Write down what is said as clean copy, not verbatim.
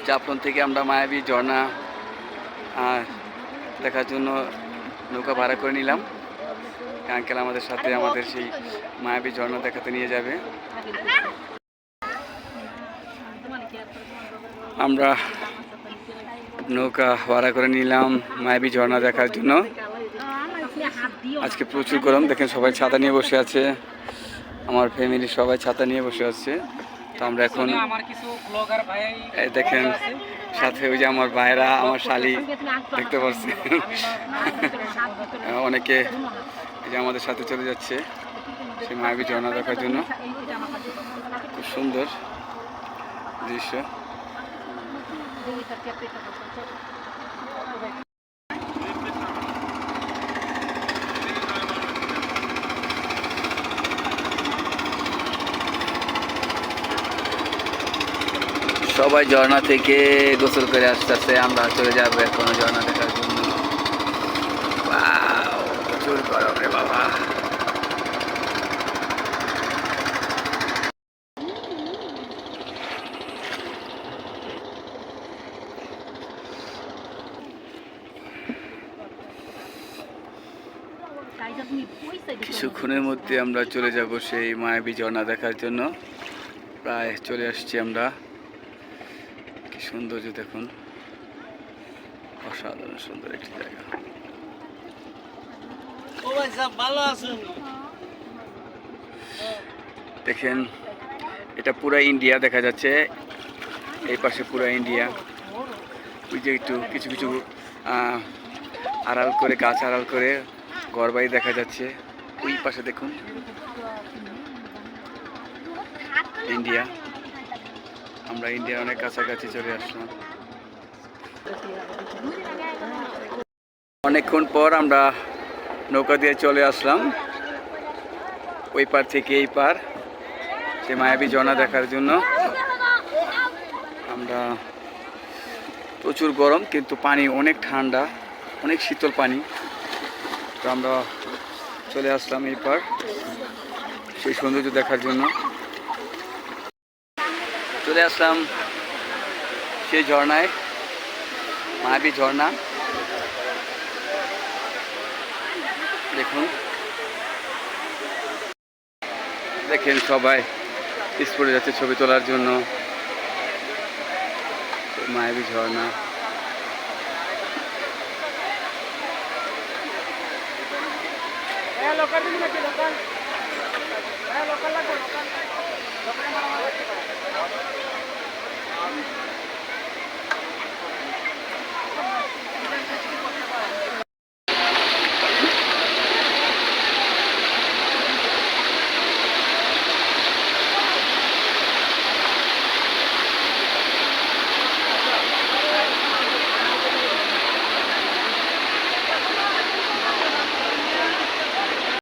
জাফলং থেকে আমরা মায়াবী ঝর্ণা দেখার জন্য নৌকা ভাড়া করে নিলাম। আঙ্কেল আমাদের সাথে আমাদের সেই মায়াবী ঝর্ণা দেখাতে নিয়ে যাবে। আমরা নৌকা ভাড়া করে নিলাম মায়াবী ঝর্ণা দেখার জন্য। আজকে প্রচুর গরম, দেখেন সবাই ছাতা নিয়ে বসে আছে, আমার ফ্যামিলি সবাই ছাতা নিয়ে বসে আছে। তো আমরা এখন দেখেন সাথে ওই যে আমার ভাইরা, আমার শালি দেখতে পাচ্ছি, অনেকে এই যে আমাদের সাথে চলে যাচ্ছে সেই মায়াবী ঝর্ণা দেখার জন্য। খুব সুন্দর দৃশ্য। সবাই ঝর্ণা থেকে গোসল করে আসতেছে, আমরা চলে যাবো এখন ঝর্ণা দেখার জন্য। প্রচুর গরম রে বাবা। কিছুক্ষণের মধ্যে আমরা চলে যাব সেই মায়াবী ঝর্ণা দেখার জন্য। প্রায় চলে আসছি আমরা। কি সৌন্দর্য দেখুন, অসাধারণ সুন্দর একটি জায়গা। দেখেন এটা পুরা ইন্ডিয়া দেখা যাচ্ছে, এই পাশে পুরা ইন্ডিয়া। ওই যে একটু কিছু কিছু আড়াল করে, গাছ আড়াল করে ঘরবাড়ি দেখা যাচ্ছে। ওই পাশে দেখুন ইন্ডিয়া। আমরা ইন্ডিয়ার অনেক কাছাকাছি চলে আসলাম। অনেকক্ষণ পর আমরা নৌকা দিয়ে চলে আসলাম ওই পার থেকে এই পার সে মায়াবী ঝর্ণা দেখার জন্য। আমরা প্রচুর গরম কিন্তু পানি অনেক ঠান্ডা, অনেক শীতল পানি। তো আমরা চলে আসলাম এই পার সেই সৌন্দর্য দেখার জন্য। চলে আসলাম সেই ঝর্ণায়, মায়াবী ঝর্ণা। দেখুন, দেখেন সবাই স্পটে যাচ্ছে ছবি তোলার জন্য। মায়াবী ঝর্ণা। লোকাল